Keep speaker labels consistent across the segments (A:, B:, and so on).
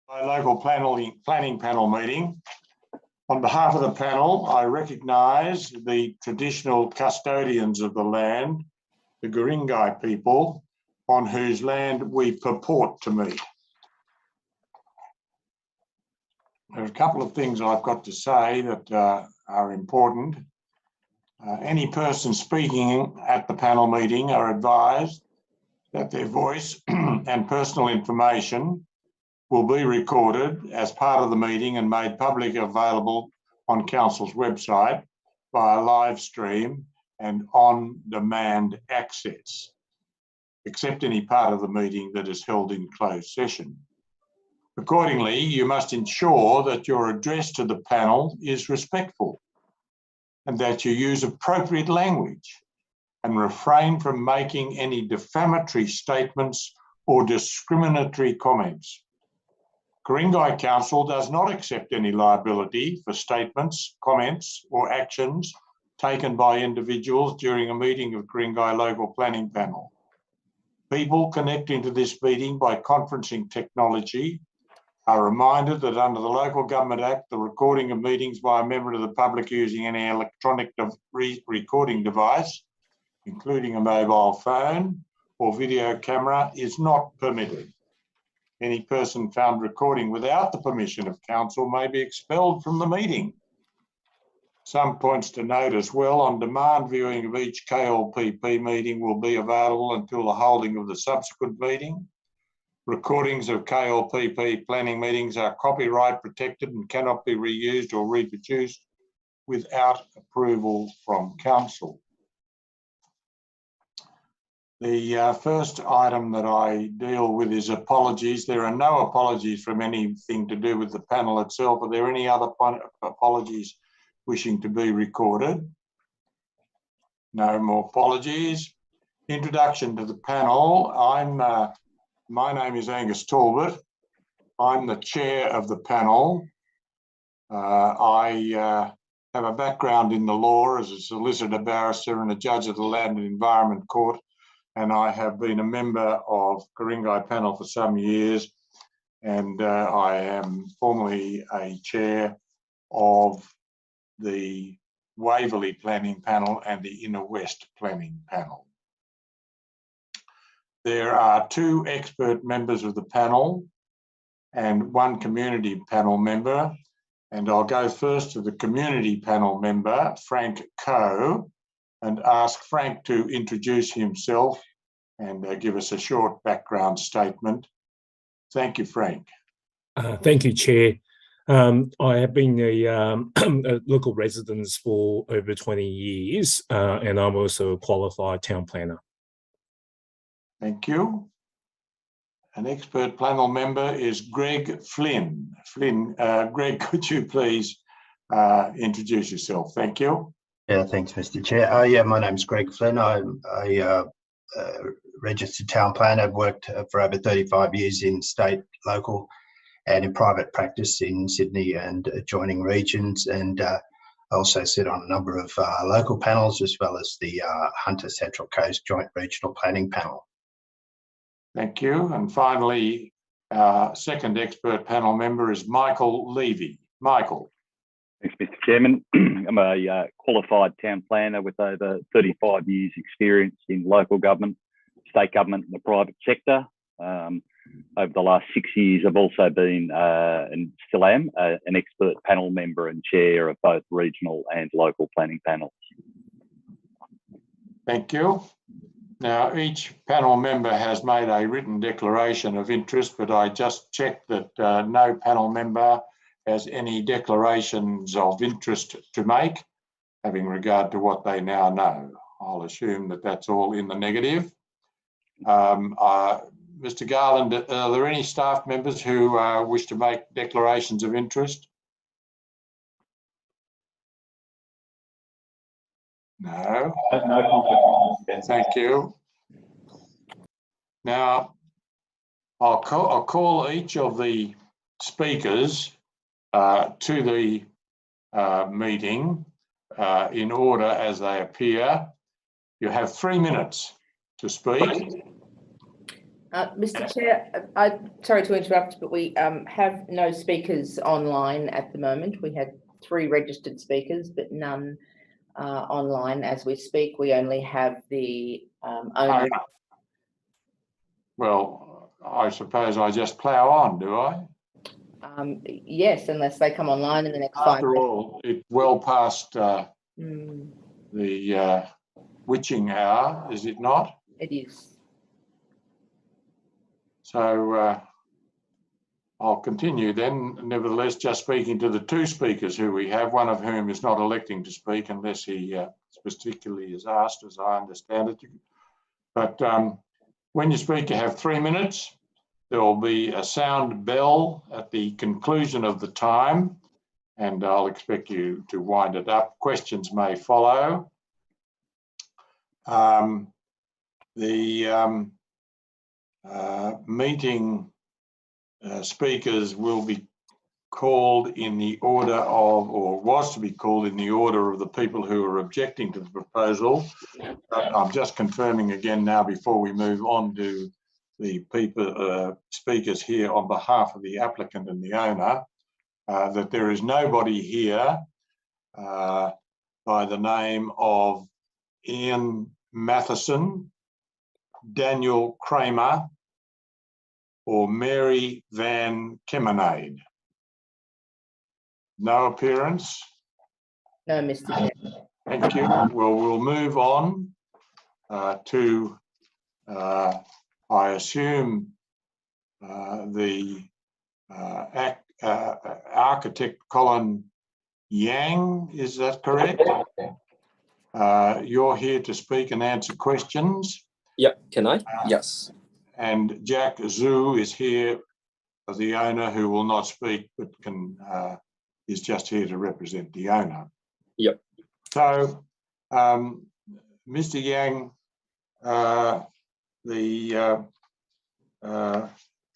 A: My local planning panel meeting. On behalf of the panel, I recognise the traditional custodians of the land, the Ku-ring-gai people, on whose land we purport to meet. There are a couple of things I've got to say that are important. Any person speaking at the panel meeting are advised that their voice and personal information will be recorded as part of the meeting and made publicly available on Council's website via live stream and on-demand access, except any part of the meeting that is held in closed session. Accordingly, you must ensure that your address to the panel is respectful and that you use appropriate language and refrain from making any defamatory statements or discriminatory comments. Ku-ring-gai Council does not accept any liability for statements, comments or actions taken by individuals during a meeting of Ku-ring-gai Local Planning Panel. People connecting to this meeting by conferencing technology are reminded that under the Local Government Act, the recording of meetings by a member of the public using any electronic recording device, including a mobile phone or video camera, is not permitted. Any person found recording without the permission of Council may be expelled from the meeting. Some points to note as well: on-demand viewing of each KLPP meeting will be available until the holding of the subsequent meeting. Recordings of KLPP planning meetings are copyright protected and cannot be reused or reproduced without approval from Council. The first item that I deal with is apologies. There are no apologies from anything to do with the panel itself. Are there any other apologies wishing to be recorded? No more apologies. Introduction to the panel. My name is Angus Talbot. I'm the chair of the panel. I have a background in the law as a solicitor, barrister and a judge of the Land and Environment Court, and I have been a member of Ku-ring-gai panel for some years, and I am formerly a chair of the Waverley Planning Panel and the Inner West Planning Panel. There are 2 expert members of the panel and 1 community panel member, and I'll go first to the community panel member, Frank Coe, and ask Frank to introduce himself and give us a short background statement. Thank you, Frank.
B: Thank you, Chair. I have been a local resident for over 20 years, and I'm also a qualified town planner.
A: Thank you. An expert panel member is Greg Flynn. Greg, could you please introduce yourself? Thank you.
C: Yeah, thanks, Mr. Chair. My name's Greg Flynn. I'm a registered town planner. I've worked for over 35 years in state, local and in private practice in Sydney and adjoining regions, and I also sit on a number of local panels as well as the Hunter Central Coast Joint Regional Planning Panel.
A: Thank you. And finally, our second expert panel member is Michael Levy. Michael.
D: Thanks, Mr. Chairman. I'm a qualified town planner with over 35 years experience in local government, state government and the private sector. Over the last 6 years, I've also been, and still am, an expert panel member and chair of both regional and local planning panels.
A: Thank you. Now, each panel member has made a written declaration of interest, but I just checked that no panel member has any declarations of interest to make, having regard to what they now know. I'll assume that that's all in the negative. Mr. Garland, are there any staff members who wish to make declarations of interest? No.
D: No conflict.
A: Thank you. Now, I'll call each of the speakers to the meeting in order as they appear. You have 3 minutes to speak.
E: Mr. Chair, sorry to interrupt, but we have no speakers online at the moment. We had 3 registered speakers, but none online as we speak. We only have the owner.
A: Well, I suppose I just plough on, do I?
E: Yes, unless they come online in the next 5 minutes.
A: After all, it's well past the witching hour, is it not?
E: It is.
A: So I'll continue then, nevertheless, just speaking to the 2 speakers who we have, one of whom is not electing to speak unless he particularly is asked, as I understand it. But when you speak, you have 3 minutes. There will be a sound bell at the conclusion of the time, and I'll expect you to wind it up. Questions may follow. The meeting speakers will be called in the order of, or was to be called in the order of the people who are objecting to the proposal. I'm just confirming again now before we move on to the people, speakers here on behalf of the applicant and the owner, that there is nobody here by the name of Ian Matheson, Daniel Kramer, or Mary Van Kemenade. No appearance?
E: No, Mr. Chair.
A: Thank you. Well, we'll move on to, I assume, the architect Colin Yang, is that correct? You're here to speak and answer questions.
F: Yeah, can I? Yes.
A: And Jack Zhu is here, the owner, who will not speak but can is just here to represent the owner.
F: Yep.
A: So, Mr. Yang, the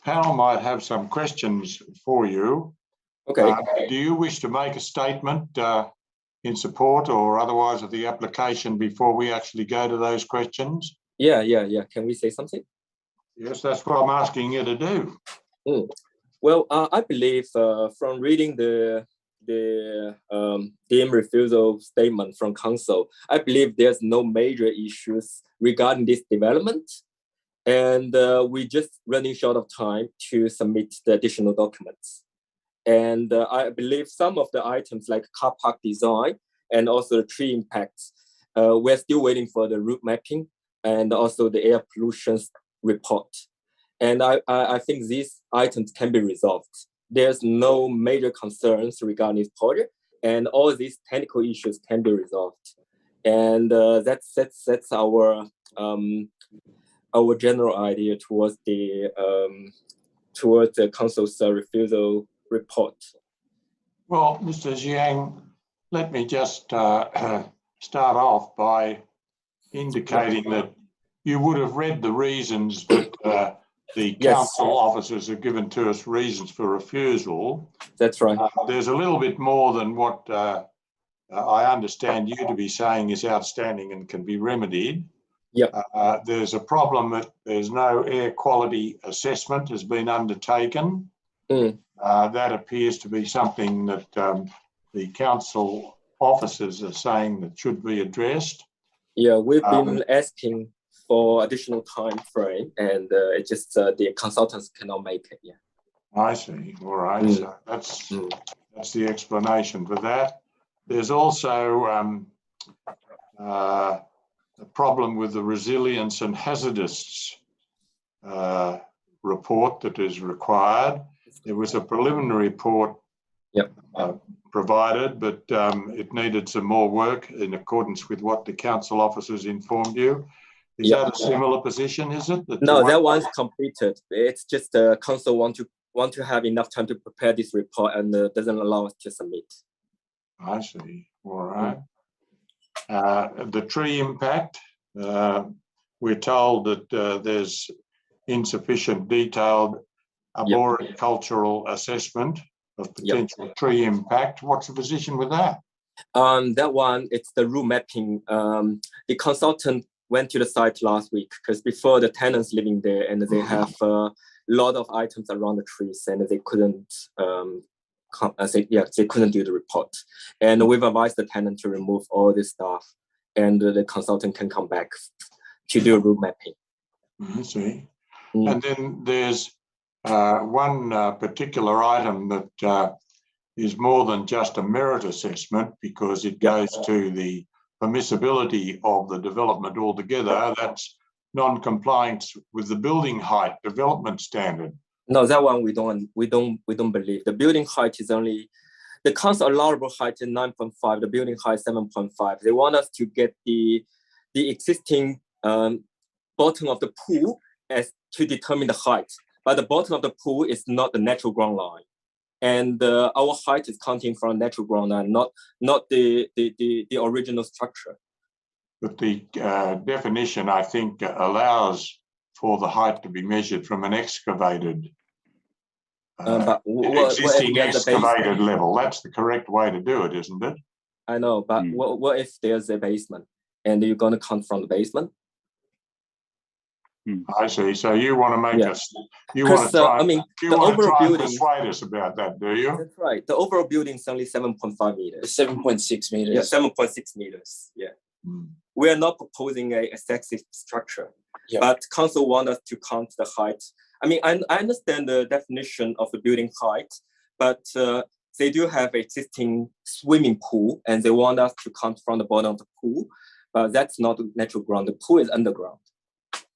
A: panel might have some questions for you.
F: Okay.
A: Do you wish to make a statement in support or otherwise of the application before we actually go to those questions?
F: Yeah. Can we say something?
A: Yes, that's what I'm asking you to do.
F: Well, I believe from reading the deemed refusal statement from council, I believe there's no major issues regarding this development. And we just running short of time to submit the additional documents. And I believe some of the items like car park design and also the tree impacts, we're still waiting for the route mapping and also the air pollution report. And I think these items can be resolved. There's no major concerns regarding this project, and all these technical issues can be resolved. And that's our general idea towards the council's refusal report.
A: Well, Mr. Jiang, let me just start off by indicating that you would have read the reasons that the council officers have given to us reasons for refusal.
F: That's right.
A: There's a little bit more than what I understand you to be saying is outstanding and can be remedied.
F: Yep.
A: There's a problem that there's no air quality assessment has been undertaken. That appears to be something that the council officers are saying that should be addressed.
F: Yeah, we've been asking for additional time frame, and it's just the consultants cannot make it. Yeah.
A: I see. All right. So that's the explanation for that. There's also a problem with the resilience and hazardous report that is required. There was a preliminary report provided, but it needed some more work in accordance with what the council officers informed you. Is that a similar position, is it?
F: No, that one's completed. It's just the council want to have enough time to prepare this report and doesn't allow us to submit.
A: I see. All right. The tree impact, we're told that there's insufficient detailed arboricultural assessment of potential tree impact. What's the position with that?
F: That one, it's the route mapping. The consultant went to the site last week because before the tenants living there and they have a lot of items around the trees and they couldn't they couldn't do the report. And we've advised the tenant to remove all this stuff and the consultant can come back to do route mapping.
A: I see. And then there's one particular item that is more than just a merit assessment because it goes to the permissibility of the development altogether. That's non-compliance with the building height development standard.
F: No, that one we don't believe. The building height is only the council allowable height is 9.5. The building height 7.5. They want us to get the existing bottom of the pool as to determine the height. But the bottom of the pool is not the natural ground line, and our height is counting from natural ground line, not the original structure.
A: But the definition, I think, allows for the height to be measured from an excavated, existing excavated level. That's the correct way to do it, isn't it?
F: I know, but what if there's a basement and you're going to count from the basement?
A: I see. So you want to make us, you want to try, you want to try and persuade us about that, do you?
F: That's right. The overall building is only 7.5 meters.
G: 7.6 meters.
F: Yeah, 7.6 meters. Yeah. We are not proposing a sexy structure, but council want us to count the height. I mean, I understand the definition of the building height, but they do have existing swimming pool and they want us to count from the bottom of the pool, but that's not natural ground. The pool is underground.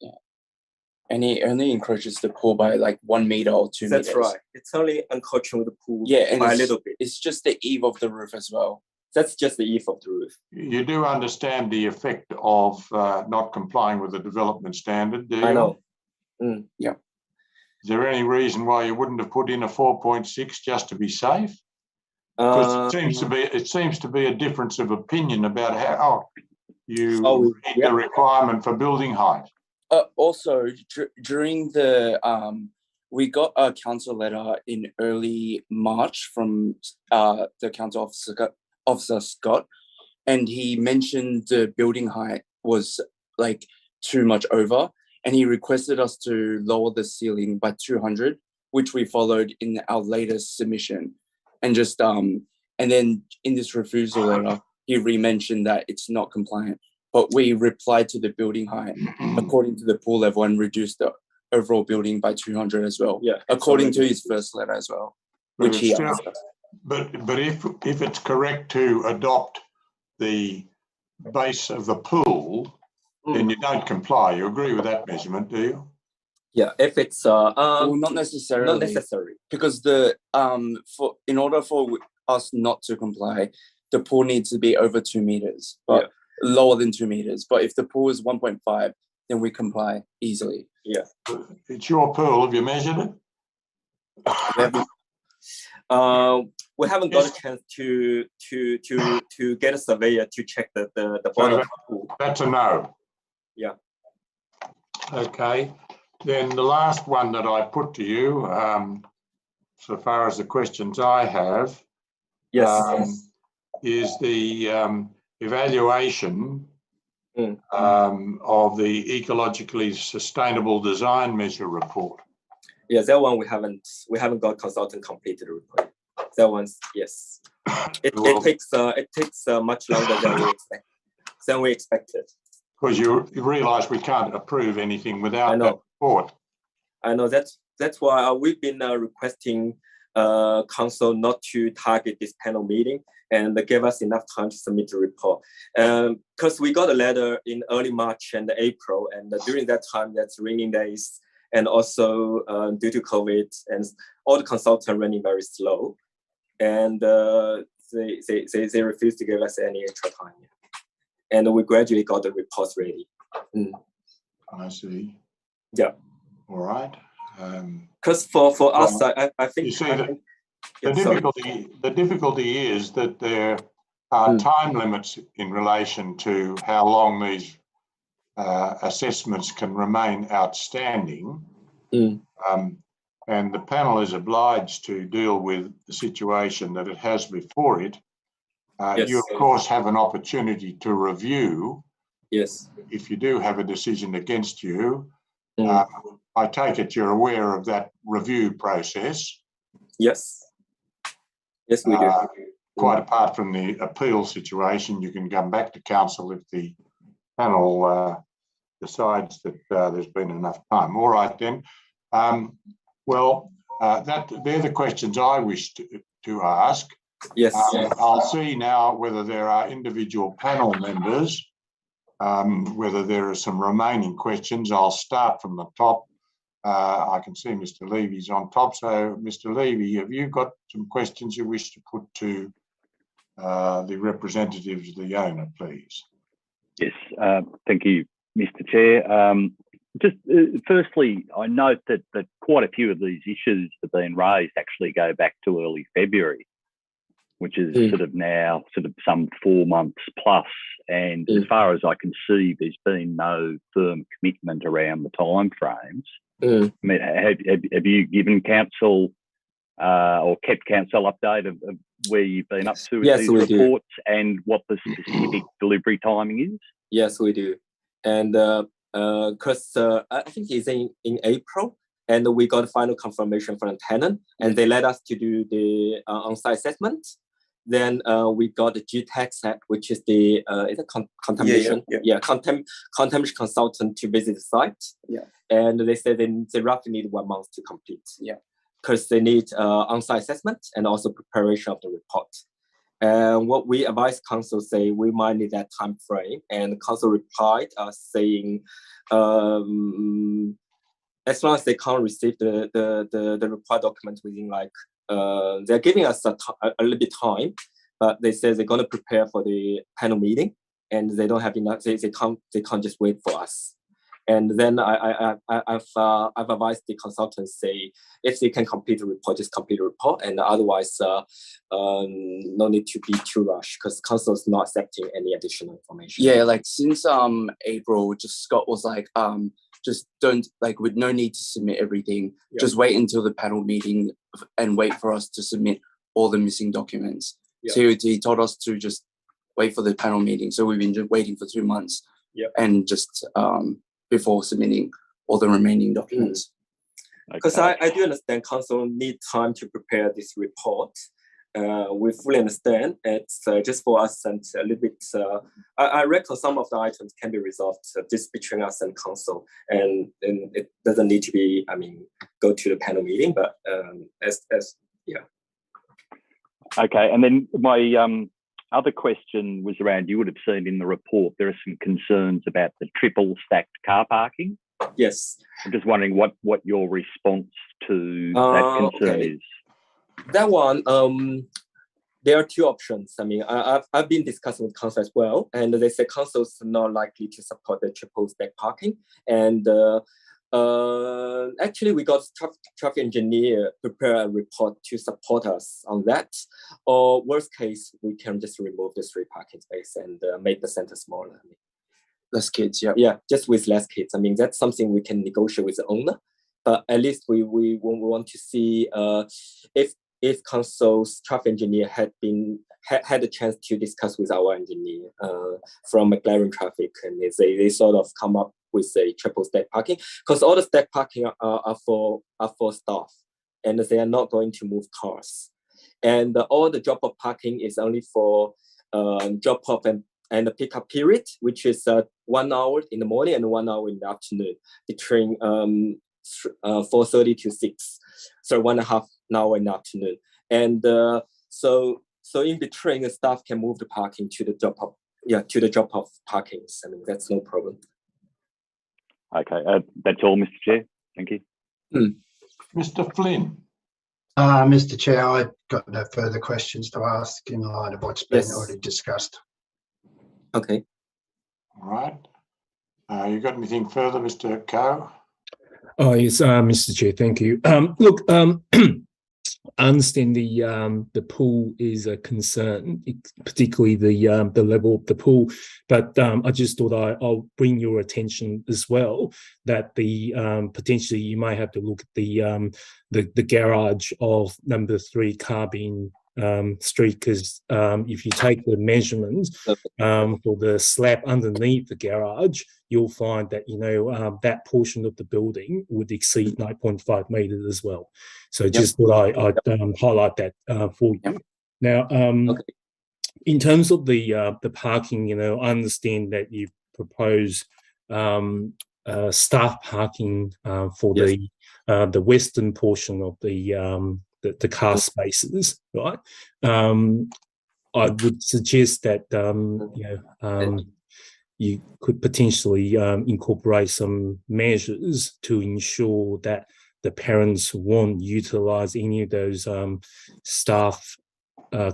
G: Yeah. And he only encroaches the pool by like 1 meter or 2 meters.
F: That's right. It's only encroaching the pool
G: and
F: by a little bit.
G: It's just the eave of the roof as well.
F: That's just the eave of the roof.
A: You do understand the effect of not complying with the development standard, do you?
F: I know.
G: Yeah.
A: Is there any reason why you wouldn't have put in a 4.6 just to be safe? Because it seems to be a difference of opinion about how you meet the requirement for building height.
G: Also, during the we got a council letter in early March from the council officer Scott, and he mentioned the building height was like too much over, and he requested us to lower the ceiling by 200, which we followed in our latest submission, and just and then in this refusal letter he re-mentioned that it's not compliant, but we replied to the building height according to the pool level and reduced the overall building by 200 as well, according to his first letter as well, which he asked us.
A: But if it's correct to adopt the base of the pool, then you don't comply. You agree with that measurement, do you?
F: Yeah, if it's
G: well, not necessarily.
F: Not necessary,
G: because the in order for us not to comply, the pool needs to be over 2 meters, but lower than 2 meters. But if the pool is 1.5, then we comply easily.
F: Yeah,
A: it's your pool. Have you measured it?
F: We haven't got a chance to get a surveyor to check the bottom of the pool.
A: That's a no.
F: Yeah.
A: Okay. Then the last one that I put to you, so far as the questions I have, is the evaluation of the ecologically sustainable design measure report.
F: Yeah, that one we haven't got consultant completed the report. That one's it takes much longer than we expected.
A: Because you realise we can't approve anything without that report.
F: I know that's why we've been requesting council not to target this panel meeting and give us enough time to submit the report. Because we got a letter in early March and April, and during that time, that's raining days, and also due to COVID, and all the consultants are running very slow, and they refuse to give us any extra time. And we gradually got the reports ready.
A: I see.
F: Yeah.
A: All right.
F: Because for us, I think.
A: You see, the difficulty is that there are time limits in relation to how long these assessments can remain outstanding. And the panel is obliged to deal with the situation that it has before it. You, of course, have an opportunity to review
F: Yes.
A: if you do have a decision against you,
F: Mm.
A: I take it you're aware of that review process.
F: Yes. Yes, we do.
A: Quite apart from the appeal situation, you can come back to council if the panel decides that there's been enough time. All right then. They're the questions I wish to ask.
F: Yes.
A: I'll see now whether there are individual panel members, whether there are some remaining questions. I'll start from the top. I can see Mr. Levy's on top. So, Mr. Levy, have you got some questions you wish to put to the representatives of the owner, please?
D: Yes, thank you, Mr. Chair. Just firstly, I note that quite a few of these issues that have been raised actually go back to early February, which is sort of now some 4 months plus. And as far as I can see, there's been no firm commitment around the time frames. I mean, have you given council or kept council update of where you've been up to with these reports and what the specific delivery timing is?
F: Yes, we do. And because I think it's in April, and we got final confirmation from the tenant, and they let us to do the on-site assessment. Then we got the GTAC set, which is the contamination, contamination consultant to visit the site. Yeah. And they said they roughly need 1 month to complete. Yeah. Because they need on-site assessment and also preparation of the report. And what we advise council say we might need that time frame, and council replied saying as long as they can't receive the report document within they're giving us a little bit time, but they say they're going to prepare for the panel meeting, and they don't have enough. They can't just wait for us. And then I've advised the consultants say if they can complete the report, just complete the report, and otherwise no need to be too rushed because council is not accepting any additional information.
G: Yeah, since April, just Scott was just don't with no need to submit everything. Yeah. Just wait until the panel meeting and wait for us to submit all the missing documents. Yeah. So he told us to just wait for the panel meeting. So we've been just waiting for 2 months. Yeah. And just before submitting all the remaining documents.
F: Because I do understand council need time to prepare this report. We fully understand. It's just for us and a little bit. I reckon some of the items can be resolved just between us and council, and it doesn't need to be. Go to the panel meeting. But
D: Okay, and then my other question was around. You would have seen in the report there are some concerns about the triple stacked car parking.
F: Yes.
D: I'm just wondering what your response to that concern is.
F: That one, there are two options. I've been discussing with council as well, and they say council is not likely to support the triple stack parking. And actually, we got traffic engineer prepare a report to support us on that. Or worst case, we can just remove the 3 parking space and make the center smaller.
G: Less kids, yeah.
F: Yeah, just with less kids. That's something we can negotiate with the owner. But at least we want to see if council's traffic engineer had a chance to discuss with our engineer from McLaren Traffic, and they sort of come up with a triple stack parking, because all the stack parking are for staff, and they are not going to move cars, and all the drop off parking is only for drop off and the pickup period, which is 1 hour in the morning and 1 hour in the afternoon between 4:30 to 6. So 1.5 hour in the afternoon. And so in between, the staff can move the parking to the drop off. Yeah, to the drop off parkings. That's no problem.
D: Okay, that's all, Mr. Chair. Thank you.
A: Mr. Flynn.
C: Mr. Chair, I've got no further questions to ask in light of what's been already discussed.
F: Okay.
A: All right. You got anything further, Mr. Ko?
B: Oh, yes, Mr. Chair, thank you. Look, I understand the pool is a concern, particularly the level of the pool. But I just thought I'll bring your attention as well that potentially you may have to look at the garage of number 3 car being street, because if you take the measurements for the slab underneath the garage, you'll find that, you know, that portion of the building would exceed 9.5 meters as well. So just thought I'd highlight that for you. Now, in terms of the parking, you know, I understand that you propose staff parking for the western portion of the car spaces, right? I would suggest that you know, you could potentially incorporate some measures to ensure that the parents won't utilize any of those staff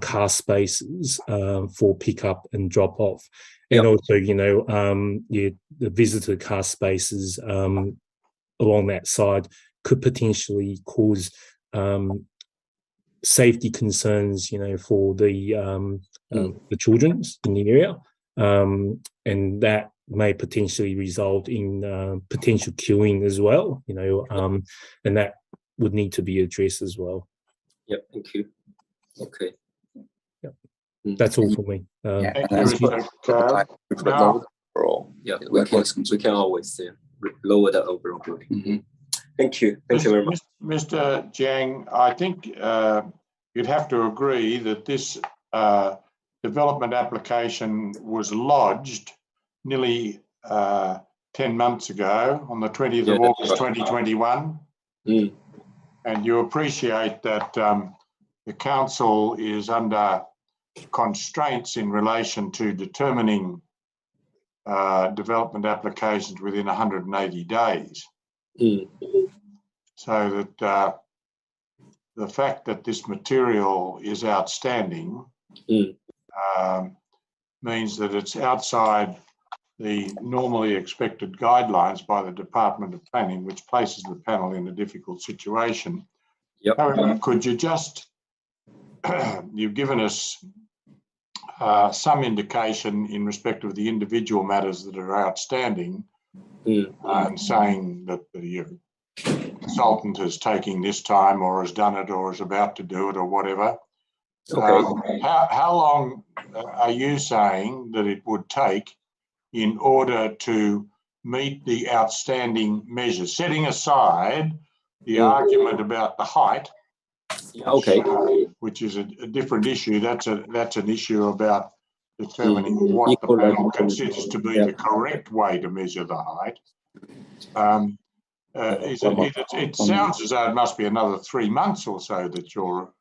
B: car spaces for pickup and drop off. And also, you know, the visitor car spaces along that side could potentially cause safety concerns, you know, for the children in the area, and that may potentially result in potential queuing as well, you know, and that would need to be addressed as well.
F: Yep, thank you. Okay.
B: Yep. That's all for me.
A: Thank you, Mr.
F: We can always lower the overall building. Thank you. Thank you very much.
A: Mr. Jiang, I think you'd have to agree that this development application was lodged nearly 10 months ago on the 20th of August 2021. And you appreciate that the council is under constraints in relation to determining development applications within 180 days. So that the fact that this material is outstanding means that it's outside the normally expected guidelines by the Department of Planning, which places the panel in a difficult situation. However, could you just, you've given us some indication in respect of the individual matters that are outstanding, and saying that the consultant is taking this time or has done it or is about to do it or whatever. How long are you saying that it would take in order to meet the outstanding measures, setting aside the argument about the height, which is a different issue? That's an issue about determining what the panel considers to be the correct way to measure the height. It sounds as though it must be another 3 months or so that you're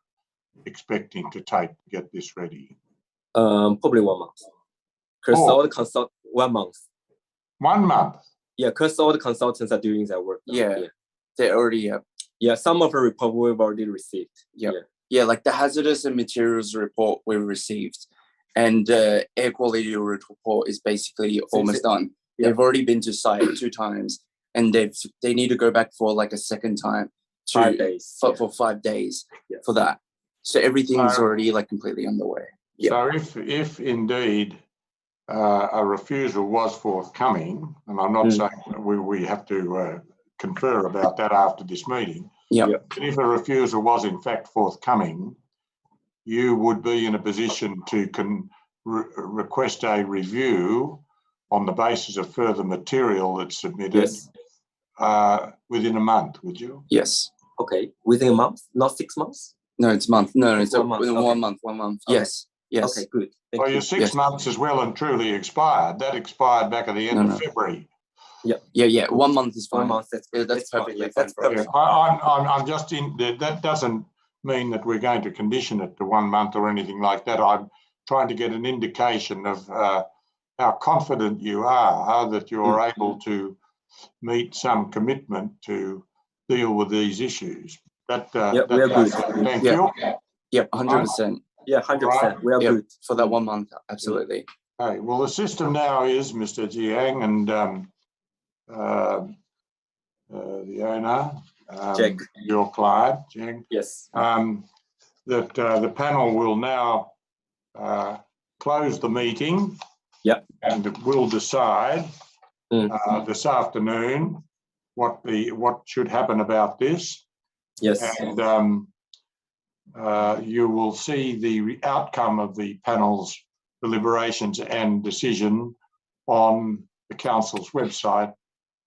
A: expecting to take to get this ready.
F: Probably 1 month. Because all the 1 month.
A: 1 month?
F: Yeah, because all the consultants are doing their work.
G: They already have.
F: Yeah, some of the report we've already received.
G: Yeah, like the hazardous and materials report we've received, and the air quality report is basically almost done. They've already been to site 2 times, and they need to go back for like a second time
F: 5 days
G: for 5 days for that. So everything's already like completely underway.
A: So if indeed a refusal was forthcoming, and I'm not saying we have to confer about that after this meeting, but if a refusal was in fact forthcoming, you would be in a position to request a review on the basis of further material that's submitted within a month, would you?
G: Yes.
F: Okay, within a month, not 6 months?
G: No, it's a month. No, it's
F: 1 month.
G: within 1 month. 1 month.
F: Okay.
G: Yes.
F: Okay, good. Thank
A: Well,
F: you.
A: your 6 months is well and truly expired. That expired back at the end of February.
G: Yeah. 1 month is fine.
F: 1 month. That's
G: perfectly
F: fine.
G: fine.
A: I'm just in there. That doesn't mean that we're going to condition it to 1 month or anything like that. I'm trying to get an indication of how confident you are that you're able to meet some commitment to deal with these issues.
F: we are good.
A: Thank you.
G: Yeah, 100%.
F: Yeah, 100%. We are good
G: for that 1 month. Absolutely.
A: Okay. Well, the system now is, Mr. Jiang, and the owner, your client, Jiang.
F: Yes.
A: That the panel will now close the meeting. And will decide this afternoon what should happen about this.
F: Yes.
A: And you will see the outcome of the panel's deliberations and decision on the council's website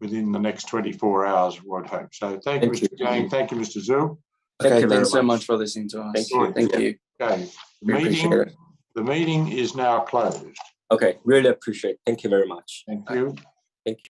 A: within the next 24 hours, I would hope. So thank you, Mr. Gang. Thank you, Mr. Zhu.
G: Okay, thanks so much for listening to us.
F: Thank you.
G: Thank you.
A: Okay,
F: We appreciate it.
A: the meeting is now closed.
F: Okay, really appreciate it. Thank you very much.
A: Thank you.
F: Thank you.